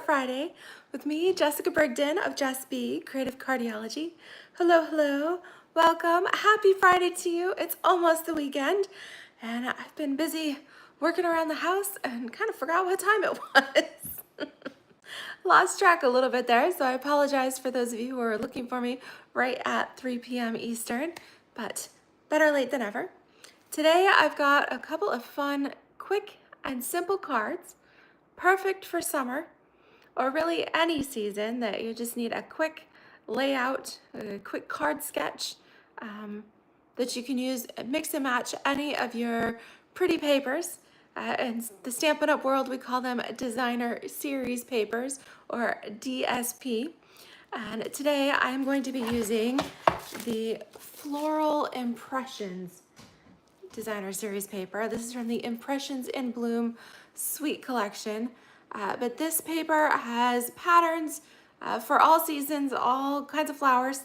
Art Friday with me, Jessica Brigden of JessBCreativeCardiology. Hello, hello. Welcome. Happy Friday to you. It's almost the weekend, and I've been busy working around the house and kind of forgot what time it was. Lost track a little bit there, so I apologize for those of you who are looking for me right at 3 p.m. Eastern, but better late than ever. Today I've got a couple of fun, quick, and simple cards, perfect for summer, or really any season that you just need a quick layout, a quick card sketch that you can use, mix and match any of your pretty papers. In the Stampin' Up! World, we call them designer series papers, or DSP. And today I'm going to be using the Floral Impressions designer series paper. This is from the Impressions in Bloom Sweet Collection. But this paper has patterns for all seasons, all kinds of flowers,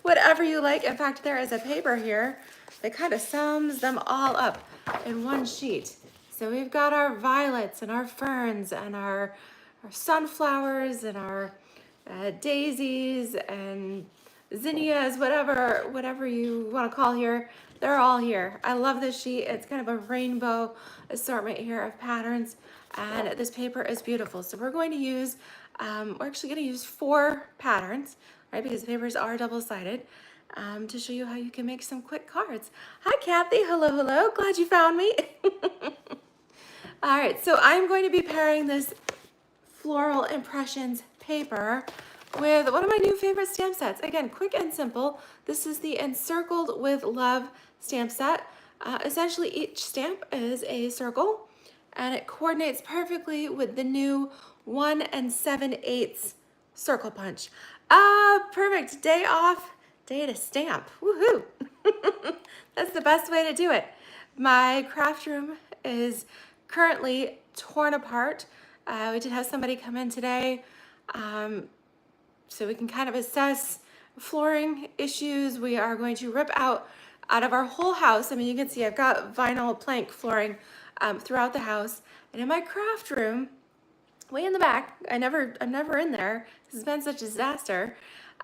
whatever you like. In fact, there is a paper here that kind of sums them all up in one sheet. So we've got our violets and our ferns and our sunflowers and our daisies and zinnias, whatever you want to call here. They're all here. I love this sheet. It's kind of a rainbow assortment here of patterns, and this paper is beautiful. So we're going to use, we're actually going to use 4 patterns, right? Because the papers are double-sided, to show you how you can make some quick cards. Hi, Kathy. Hello, hello. Glad you found me. All right, so I'm going to be pairing this Floral Impressions paper with one of my new favorite stamp sets. Again, quick and simple. This is the Encircled with Love stamp set. Essentially, each stamp is a circle, and it coordinates perfectly with the new 1 7/8 circle punch. Perfect. Day off, day to stamp. Woohoo! That's the best way to do it. My craft room is currently torn apart. We did have somebody come in today, so we can kind of assess flooring issues. We are going to rip out of our whole house. I mean, you can see I've got vinyl plank flooring throughout the house, and in my craft room, way in the back, I'm never in there. This has been such a disaster.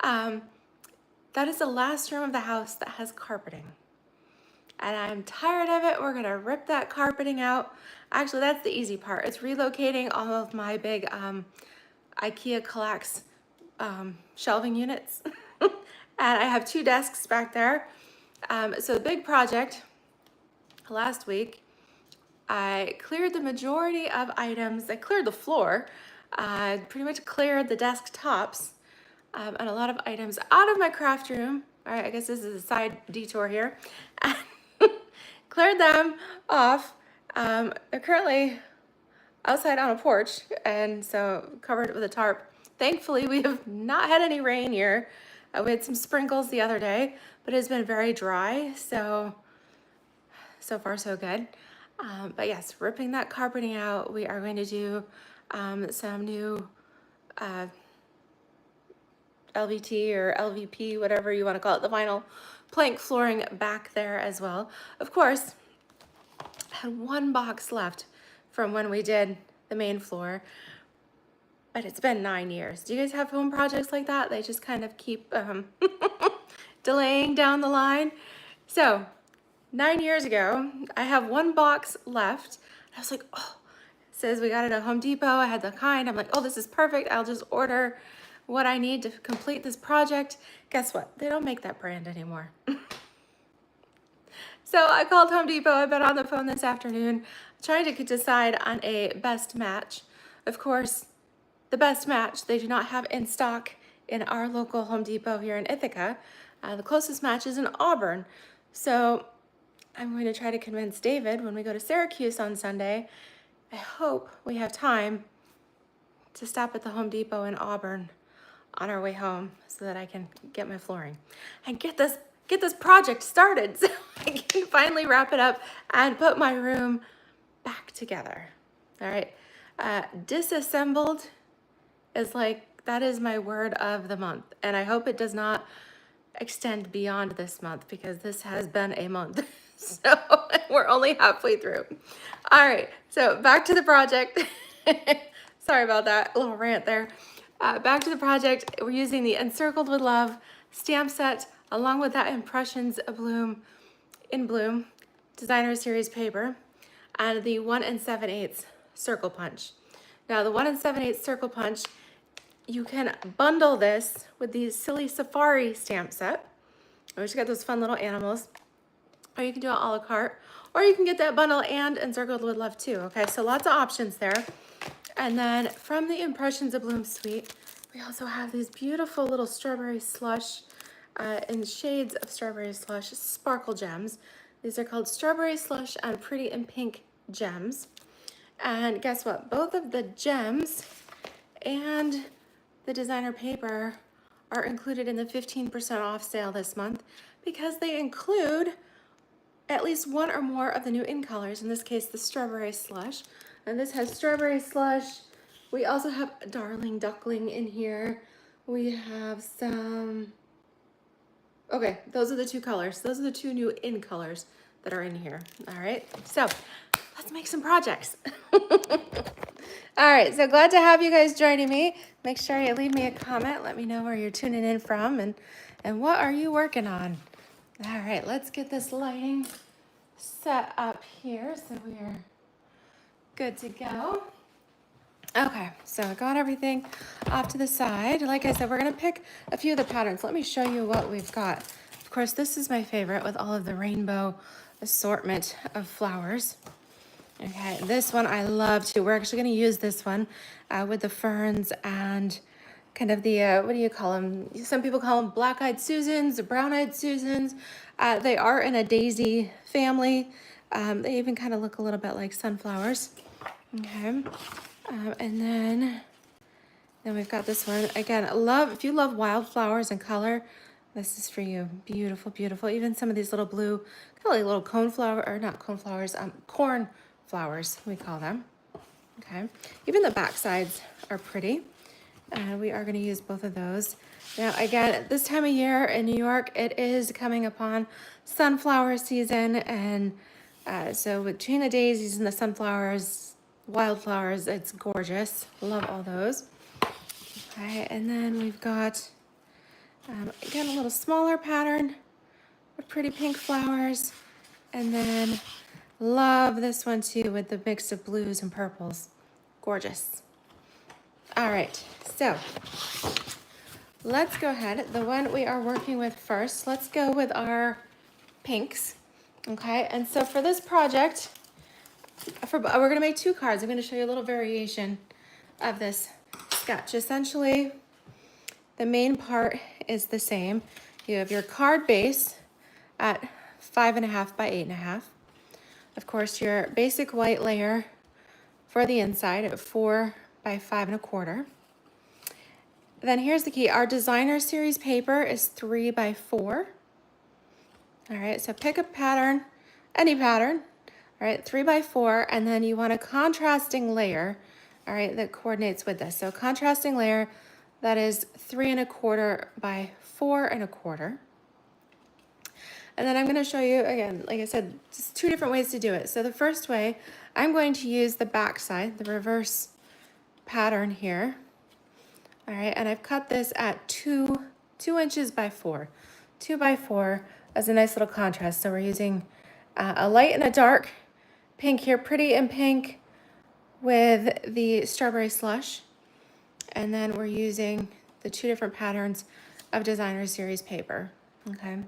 That is the last room of the house that has carpeting. And I'm tired of it. We're gonna rip that carpeting out. Actually, that's the easy part. It's relocating all of my big IKEA Kallax shelving units. And I have 2 desks back there. So the big project last week, I cleared the majority of items. I cleared the floor. I pretty much cleared the desk tops and a lot of items out of my craft room. All right, I guess this is a side detour here. Cleared them off. They're currently outside on a porch, and so covered it with a tarp. Thankfully, we have not had any rain here. We had some sprinkles the other day, but it's been very dry, so far so good. But yes, ripping that carpeting out, we are going to do some new LVT or LVP, whatever you want to call it, the vinyl plank flooring back there as well. Of course, I had 1 box left from when we did the main floor, but it's been 9 years. Do you guys have home projects like that? They just kind of keep delaying down the line. So 9 years ago, I have 1 box left. I was like, oh, it says we got it at Home Depot. I had the kind. I'm like, oh, this is perfect. I'll just order what I need to complete this project. Guess what? They don't make that brand anymore. So I called Home Depot. I've been on the phone this afternoon trying to decide on a best match. Of course, the best match they do not have in stock in our local Home Depot here in Ithaca. The closest match is in Auburn. So I'm going to try to convince David when we go to Syracuse on Sunday. I hope we have time to stop at the Home Depot in Auburn on our way home so that I can get my flooring and get this project started so I can finally wrap it up and put my room back together. All right. Disassembled is like, that is my word of the month. And I hope it does not extend beyond this month, because this has been a month. So we're only halfway through. All right. So back to the project. Sorry about that, a little rant there. Back to the project, we're using the Encircled with Love stamp set, along with that Impressions of Bloom in Bloom designer series paper, and the 1 7/8 circle punch. Now the 1 7/8 circle punch, you can bundle this with the Silly Safari stamp set, which got those fun little animals, or you can do it a la carte, or you can get that bundle and Encircled with Love too, okay? So lots of options there. And then from the Impressions of Bloom suite, we also have these beautiful little strawberry slush in shades of strawberry slush sparkle gems. These are called Strawberry Slush and Pretty in Pink gems. And guess what? Both of the gems and the designer paper are included in the 15% off sale this month because they include at least one or more of the new in colors, in this case the strawberry slush. And this has strawberry slush. We also have Darling Duckling in here. We have some, okay, those are the two colors. Those are the two new in colors that are in here. All right, so let's make some projects. All right, so glad to have you guys joining me. Make sure you leave me a comment. Let me know where you're tuning in from and what are you working on. All right, let's get this lighting set up here so we are good to go. Okay, so I got everything off to the side. Like I said, we're gonna pick a few of the patterns. Let me show you what we've got. Of course, this is my favorite with all of the rainbow assortment of flowers. Okay, this one I love too. We're actually gonna use this one with the ferns and kind of the, what do you call them? Some people call them black-eyed Susans, or brown-eyed Susans. They are in a daisy family. They even kind of look a little bit like sunflowers. Okay, and then we've got this one. Again, if you love wildflowers and color, this is for you. Beautiful, beautiful. Even some of these little blue, kind of like little cone flower, or not cone flowers, corn flowers, we call them. Okay, even the back sides are pretty. We are going to use both of those. Now, again, this time of year in New York, it is coming upon sunflower season, and so between the daisies and the sunflowers, wildflowers, it's gorgeous. Love all those. Okay, and then we've got, again, a little smaller pattern with pretty pink flowers, and then love this one too with the mix of blues and purples. Gorgeous. All right, so let's go ahead. The one we are working with first, let's go with our pinks. Okay, and so for this project, we're gonna make two cards. I'm gonna show you a little variation of this sketch. Essentially, the main part is the same. You have your card base at 5.5 by 8.5. Of course, your basic white layer for the inside at 4 by 5.25. Then here's the key. Our designer series paper is 3 by 4. All right, so pick a pattern, any pattern. All right, 3 by 4, and then you want a contrasting layer, all right, that coordinates with this. So contrasting layer that is 3.25 by 4.25. And then I'm going to show you, again, like I said, just two different ways to do it. So the first way, I'm going to use the back side, the reverse pattern here. All right, and I've cut this at 2 inches by 4. 2 by 4 as a nice little contrast. So we're using a light and a dark pink here, pretty in pink with the strawberry slush. And then we're using the two different patterns of designer series paper, okay?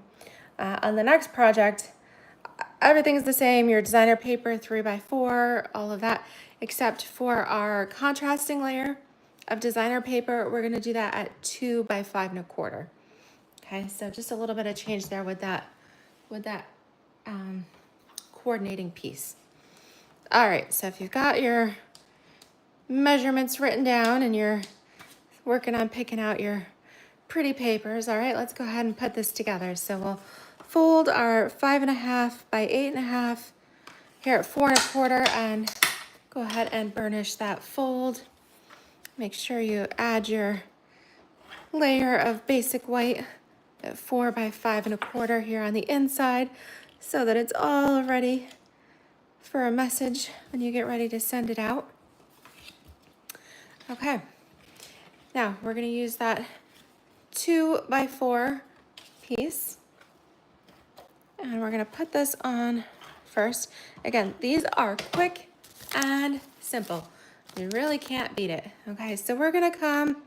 On the next project, everything's the same, your designer paper, 3 by 4, all of that, except for our contrasting layer of designer paper, we're gonna do that at 2 by 5.25. Okay, so just a little bit of change there with that coordinating piece. All right, so if you've got your measurements written down and you're working on picking out your pretty papers, all right, let's go ahead and put this together. So we'll fold our 5.5 by 8.5 here at 4.25 and go ahead and burnish that fold. Make sure you add your layer of basic white at 4 by 5.25 here on the inside so that it's all ready for a message when you get ready to send it out. Okay, now we're gonna use that 2x4 piece, and we're gonna put this on first. Again, these are quick and simple. You really can't beat it. Okay, so we're gonna come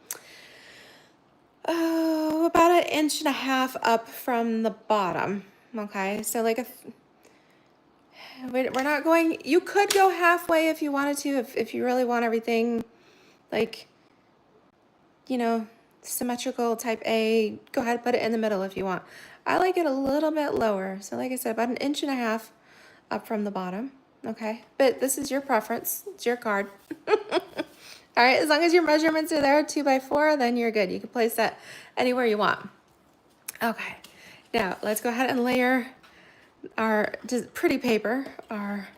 about 1.5 inches up from the bottom. Okay, so like we're not going, you could go halfway if you wanted to, if you really want everything like, you know, symmetrical type A, go ahead and put it in the middle if you want. I like it a little bit lower. So like I said, about 1.5 inches up from the bottom. Okay, but this is your preference. It's your card. All right, as long as your measurements are there, 2x4, then you're good. You can place that anywhere you want. Okay, now let's go ahead and layer our pretty paper, our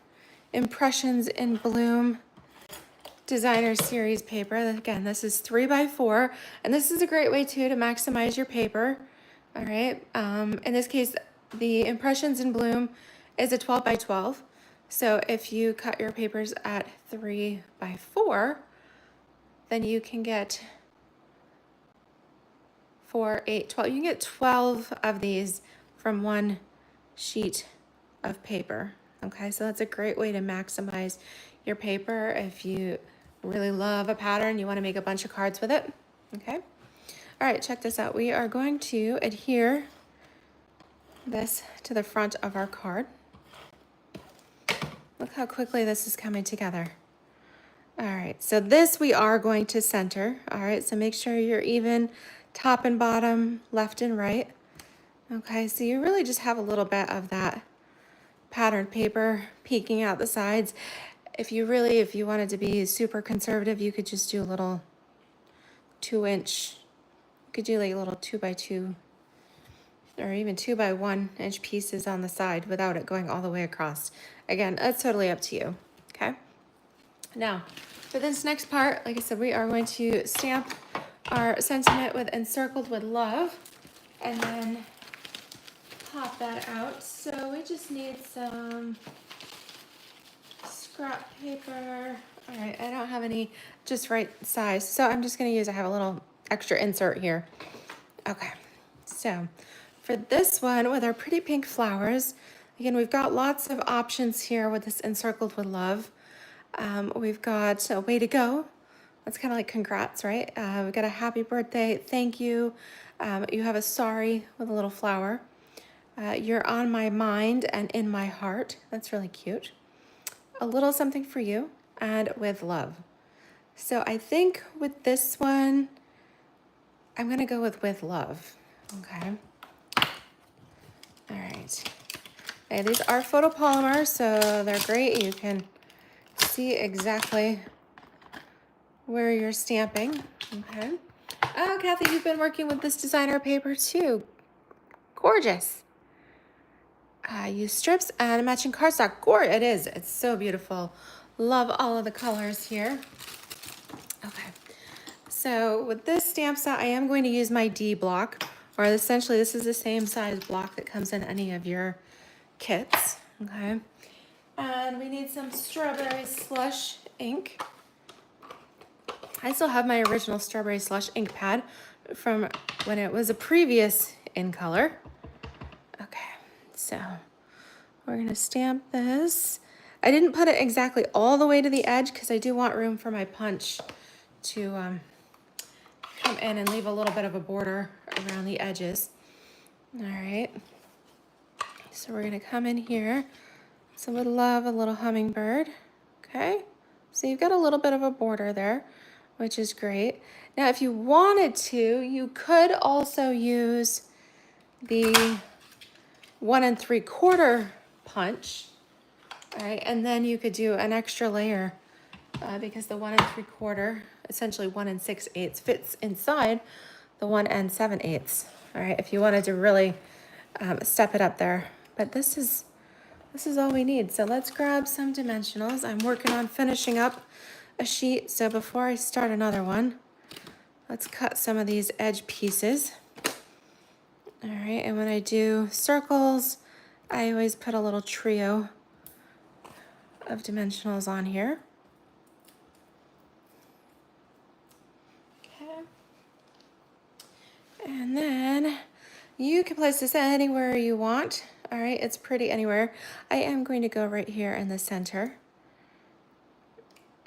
Impressions in Bloom Designer Series paper. Again, this is 3x4, and this is a great way too to maximize your paper. All right, in this case, the Impressions in Bloom is a 12x12. So if you cut your papers at 3x4, then you can get 4, 8, 12. You can get 12 of these from one sheet of paper. Okay, so that's a great way to maximize your paper if you really love a pattern, you want to make a bunch of cards with it. Okay, all right, check this out. We are going to adhere this to the front of our card. Look how quickly this is coming together. All right, so this we are going to center. All right, so make sure you're even top and bottom, left and right. Okay, so you really just have a little bit of that patterned paper peeking out the sides. If you wanted to be super conservative, you could just do a little 2-inch, you could do like little 2x2 or even 2x1 inch pieces on the side without it going all the way across. Again, that's totally up to you, okay? Now, for this next part, like I said, we are going to stamp our sentiment with Encircled with Love and then pop that out. So we just need some scrap paper. All right, I don't have any just right size, so I'm just gonna use, I have a little extra insert here. Okay, so for this one with our pretty pink flowers, again, we've got lots of options here with this Encircled with Love. We've got a way to go. That's kind of like congrats, right? We've got a happy birthday, thank you. You have a sorry with a little flower. You're on my mind and in my heart. That's really cute. A little something for you, and with love. So I think with this one, I'm gonna go with love, okay? All right. Okay, these are photopolymer, so they're great. You can see exactly where you're stamping, okay? Oh, Kathy, you've been working with this designer paper too. Gorgeous. Use strips and a matching cardstock. It is. It's so beautiful. Love all of the colors here. Okay. So with this stamp set, I am going to use my D block, or essentially this is the same size block that comes in any of your kits. Okay. And we need some strawberry slush ink. I still have my original strawberry slush ink pad from when it was a previous in color. Okay, so we're gonna stamp this. I didn't put it exactly all the way to the edge because I do want room for my punch to come in and leave a little bit of a border around the edges. All right, so we're gonna come in here. So with love, a little hummingbird. Okay, so you've got a little bit of a border there, which is great. Now, if you wanted to, you could also use the 1 3/4 punch, all right? And then you could do an extra layer because the 1 3/4, essentially 1 6/8 fits inside the 1 7/8, all right? If you wanted to really step it up there, but this is all we need. So let's grab some dimensionals. I'm working on finishing up a sheet, so before I start another one, let's cut some of these edge pieces. All right, and when I do circles, I always put a little trio of dimensionals on here. Okay. And then you can place this anywhere you want. All right, it's pretty anywhere. I am going to go right here in the center.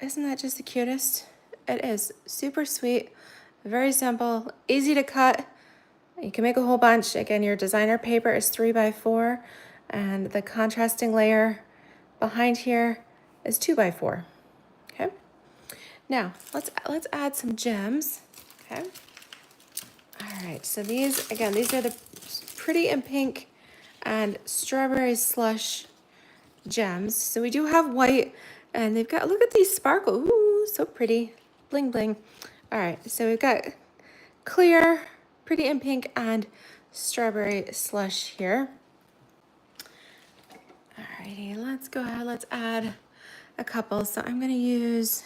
Isn't that just the cutest? It is super sweet, very simple, easy to cut. You can make a whole bunch. Again, your designer paper is 3x4, and the contrasting layer behind here is 2x4. Okay. Now let's add some gems. Okay. All right. So these are the pretty in pink and strawberry slush gems. So we do have white, and they've got, look at these sparkle. Ooh, so pretty, bling bling. All right. So we've got clear, pretty in pink, and strawberry slush here. Alrighty, let's go ahead, let's add a couple. So I'm gonna use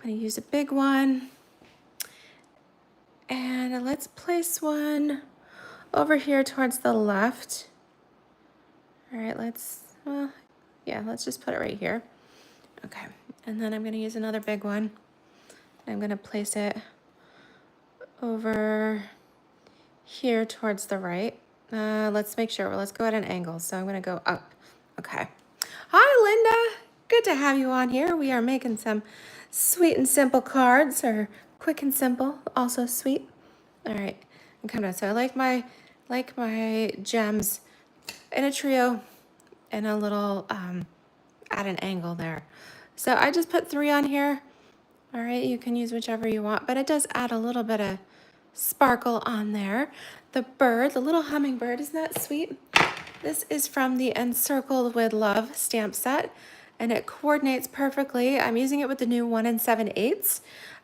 a big one, and let's place one over here towards the left. All right, let's just put it right here. Okay, and then I'm gonna use another big one. I'm gonna place it over here towards the right. Let's make sure, let's go at an angle. So I'm gonna go up. Okay. Hi, Linda. Good to have you on here. We are making some sweet and simple cards, or quick and simple, also sweet. All right, and come down. So I like my gems in a trio and a little at an angle there. So I just put 3 on here. All right, you can use whichever you want, but it does add a little bit of sparkle on there. The bird, the little hummingbird, isn't that sweet? This is from the Encircled with Love stamp set, and it coordinates perfectly. I'm using it with the new 1 7/8.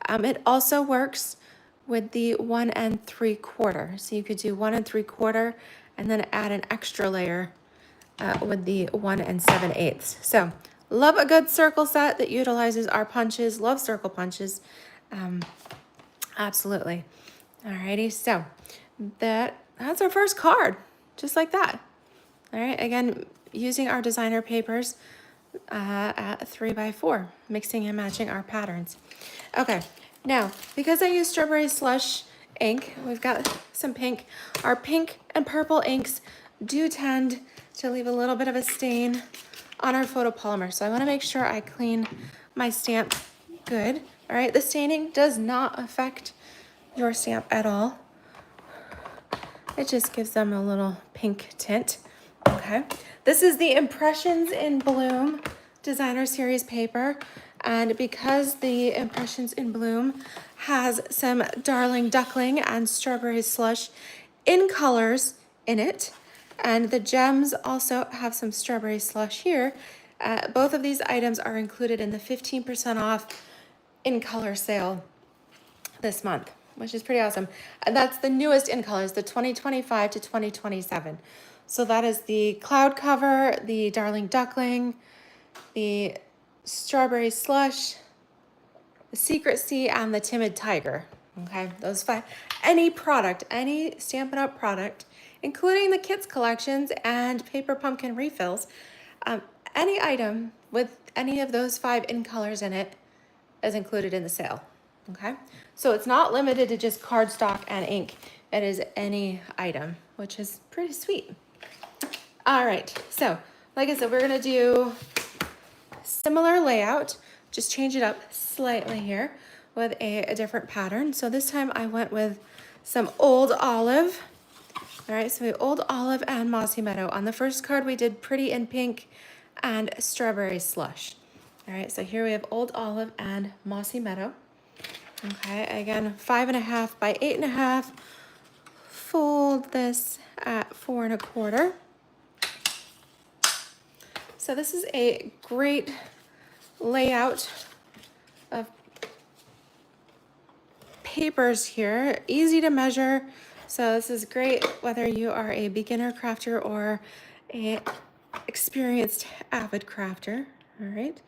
It also works with the 1 3/4. So you could do 1 3/4 and then add an extra layer with the 1 7/8. So love a good circle set that utilizes our punches. Love circle punches. Absolutely. Alrighty, so that's our first card, just like that. All right, again, using our designer papers at 3x4, mixing and matching our patterns. Okay, now, because I use strawberry slush ink, we've got some pink. Our pink and purple inks do tend to leave a little bit of a stain on our photopolymer, so I wanna make sure I clean my stamp good. All right, the staining does not affect your stamp at all. It just gives them a little pink tint. Okay, this is the Impressions in Bloom Designer Series paper, and because the Impressions in Bloom has some Darling Duckling and Strawberry Slush in colors in it, and the gems also have some Strawberry Slush here, both of these items are included in the 15% off in color sale this month, which is pretty awesome. And that's the newest in colors, the 2025 to 2027. So that is the Cloud Cover, the Darling Duckling, the Strawberry Slush, the Secret Sea, and the Timid Tiger. Okay, those 5. Any product, any Stampin' Up! Product, including the Kids collections and Paper Pumpkin refills, any item with any of those 5 in colors in it is included in the sale. Okay, so it's not limited to just cardstock and ink. It is any item, which is pretty sweet. All right, so like I said, we're gonna do similar layout, just change it up slightly here with a different pattern. So this time I went with some Old Olive. All right, so we have Old Olive and Mossy Meadow. On the first card, we did Pretty in Pink and Strawberry Slush. All right, so here we have Old Olive and Mossy Meadow. Okay, again, 5.5 by 8.5. Fold this at 4 1/4. So this is a great layout of papers here, easy to measure. So this is great whether you are a beginner crafter or a experienced avid crafter. All right,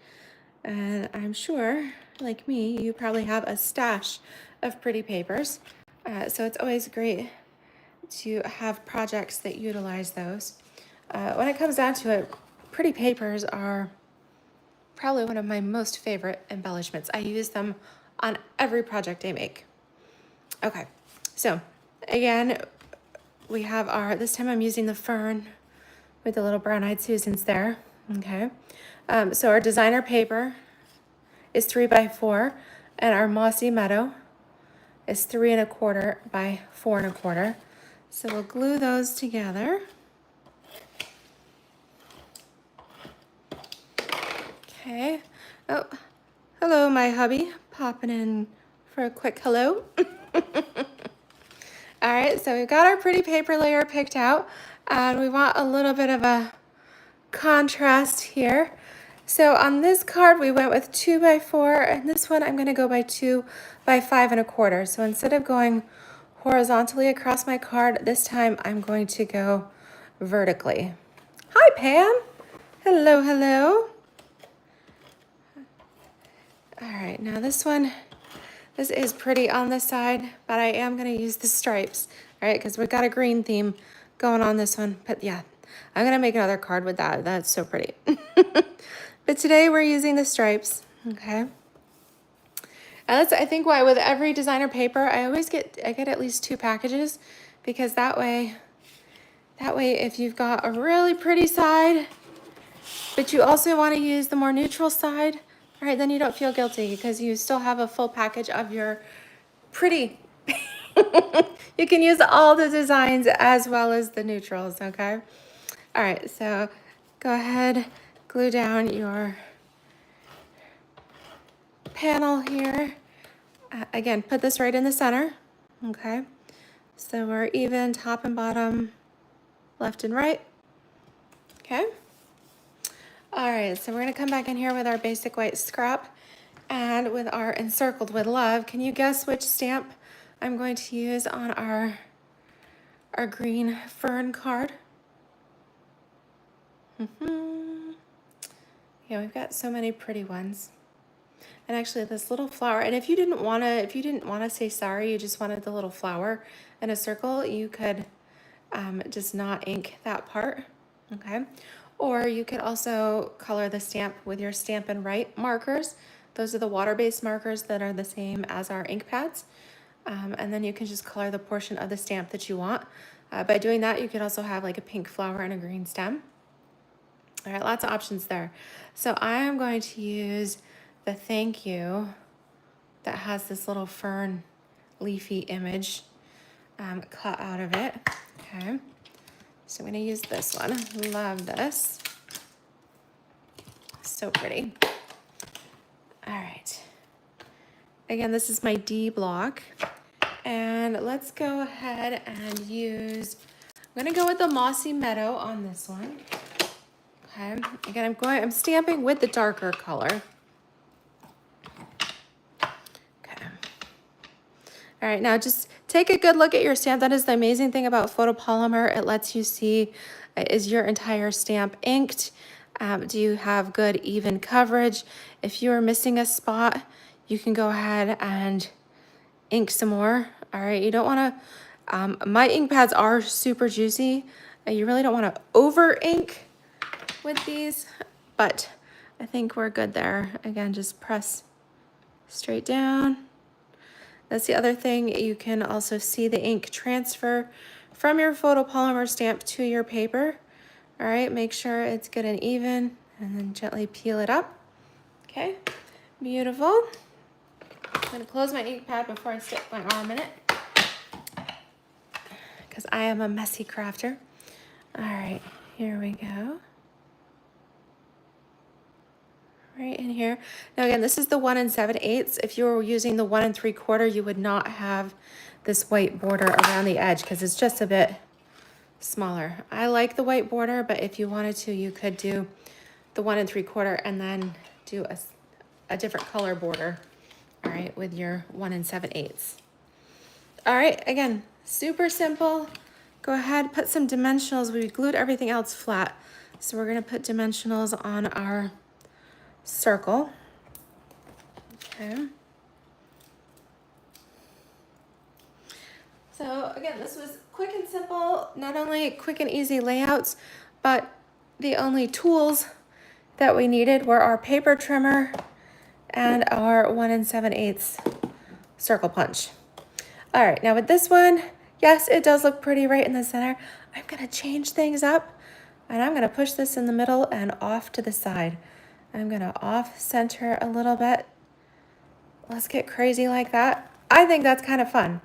and I'm sure, like me, you probably have a stash of pretty papers. So it's always great to have projects that utilize those. When it comes down to it, pretty papers are probably one of my most favorite embellishments. I use them on every project I make. Okay, so again, we have our, this time I'm using the fern with the little brown-eyed Susans there, okay? So our designer paper is 3 by 4, and our mossy meadow is 3 1/4 by 4 1/4. So we'll glue those together. Okay. Oh, hello, my hubby, popping in for a quick hello. All right, so we've got our pretty paper layer picked out, and we want a little bit of a contrast here. So on this card, we went with 2 by 4, and this one I'm gonna go by 2 by 5 1/4. So instead of going horizontally across my card, this time I'm going to go vertically. Hi, Pam. Hello, hello. All right, now this one, this is pretty on the side, but I am gonna use the stripes, all right, because we've got a green theme going on this one. But yeah, I'm gonna make another card with that. That's so pretty. But today we're using the stripes, okay? And that's, I think, why with every designer paper, I get at least 2 packages, because that way if you've got a really pretty side, but you also want to use the more neutral side, all right, then you don't feel guilty because you still have a full package of your pretty. You can use all the designs as well as the neutrals, okay? All right, so go ahead, glue down your panel here. Again, put this right in the center, okay? So we're even top and bottom, left and right, okay? All right, so we're gonna come back in here with our basic white scrap and with our Encircled with Love. Can you guess which stamp I'm going to use on our green fern card? Yeah, we've got so many pretty ones. And actually this little flower, and if you didn't wanna say sorry, you just wanted the little flower in a circle, you could just not ink that part, okay? Or you could also color the stamp with your Stampin' Write markers. Those are the water-based markers that are the same as our ink pads. And then you can just color the portion of the stamp that you want. By doing that, you could also have like a pink flower and a green stem. All right, lots of options there. So I am going to use the thank you that has this little fern leafy image cut out of it, okay? So I'm gonna use this one. Love this. So pretty. All right. Again, this is my D block. And let's go ahead and use, I'm gonna go with the Mossy Meadow on this one. Okay, again, I'm stamping with the darker color. Okay. All right, now just take a good look at your stamp. That is the amazing thing about photopolymer. It lets you see, is your entire stamp inked? Do you have good even coverage? If you are missing a spot, you can go ahead and ink some more. All right, you don't wanna, my ink pads are super juicy. You really don't wanna over ink with these, but I think we're good there. Again, just press straight down. That's the other thing. You can also see the ink transfer from your photopolymer stamp to your paper. All right, make sure it's good and even, and then gently peel it up. Okay, beautiful. I'm gonna close my ink pad before I stick my arm in it, because I am a messy crafter. All right, here we go. Right in here. Now again, this is the 1 7/8. If you were using the 1 3/4, you would not have this white border around the edge because it's just a bit smaller. I like the white border, but if you wanted to, you could do the 1 3/4 and then do a different color border, all right, with your 1 7/8. All right, again, super simple. Go ahead, put some dimensionals. We glued everything else flat. So we're gonna put dimensionals on our circle. Okay. So again, this was quick and simple, not only quick and easy layouts, but the only tools that we needed were our paper trimmer and our 1 7/8 circle punch. All right, now with this one, yes, it does look pretty right in the center. I'm gonna change things up and I'm gonna push this in the middle and off to the side. I'm gonna off center a little bit. Let's get crazy like that. I think that's kind of fun.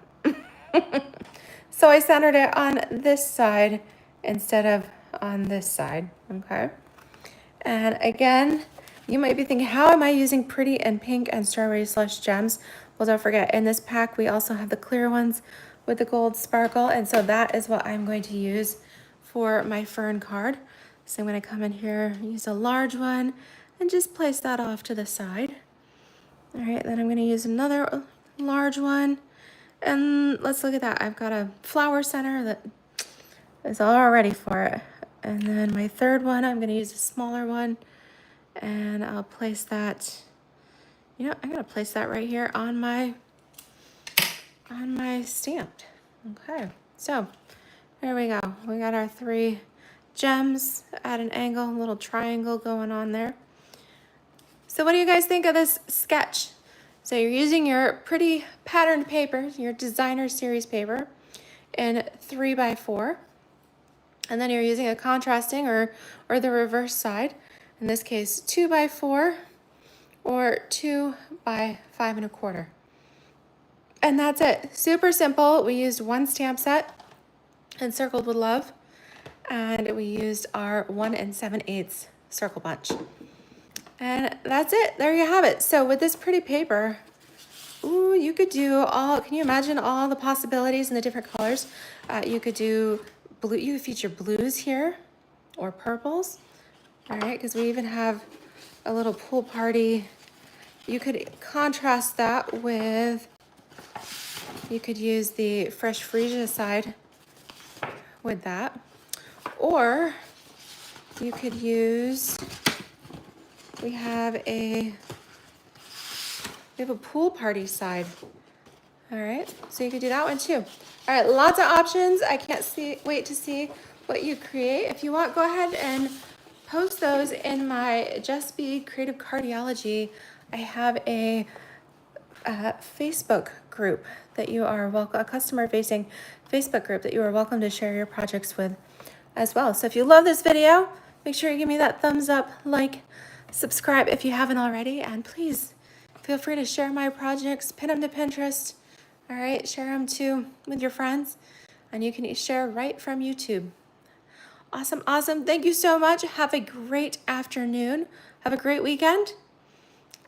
So I centered it on this side instead of on this side, okay? And again, you might be thinking, how am I using pretty and pink and strawberry slush gems? Well, don't forget, in this pack, we also have the clear ones with the gold sparkle. And so that is what I'm going to use for my fern card. So I'm gonna come in here, use a large one, and just place that off to the side. All right, then I'm gonna use another large one. And let's look at that. I've got a flower center that is all ready for it. And then my third one, I'm gonna use a smaller one. And I'll place that, you know, I'm gonna place that right here on my stamped. Okay, so there we go. We got our 3 gems at an angle, a little triangle going on there. So what do you guys think of this sketch? So you're using your pretty patterned paper, your designer series paper in 3x4. And then you're using a contrasting or the reverse side. In this case, 2x4 or 2x5 1/4. And that's it. Super simple. We used 1 stamp set and circled with love. And we used our 1 7/8 circle punch. And that's it. There you have it. So with this pretty paper, ooh, you could do all, can you imagine all the possibilities and the different colors? You could do blue, you could feature blues here or purples. All right, because we even have a little pool party. You could contrast that with, you could use the fresh freesia side with that. Or you could use, we have a pool party side. All right, so you could do that one too. All right, lots of options. I can't wait to see what you create. If you want, go ahead and post those in my JessBCreativeCardiology. I have a Facebook group that you are welcome, a customer-facing Facebook group that you are welcome to share your projects with as well. So if you love this video, make sure you give me that thumbs up, like, subscribe if you haven't already, and please feel free to share my projects, pin them to Pinterest. All right, share them too with your friends, and you can share right from YouTube. Awesome, awesome. Thank you so much. Have a great afternoon. Have a great weekend.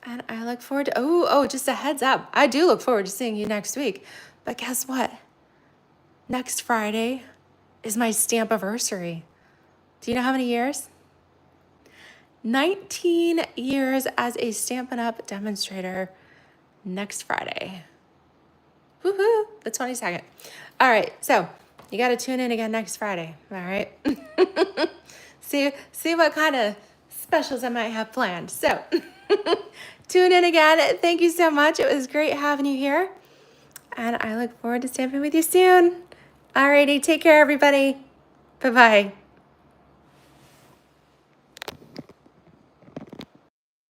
And I look forward to, just a heads up. I do look forward to seeing you next week. But guess what? Next Friday is my stamp-iversary. Do you know how many years? 19 years as a Stampin' Up! Demonstrator next Friday. Woohoo, the 22nd. All right, so you got to tune in again next Friday, all right? see what kind of specials I might have planned. So tune in again. Thank you so much. It was great having you here. And I look forward to stamping with you soon. All righty, take care, everybody. Bye-bye.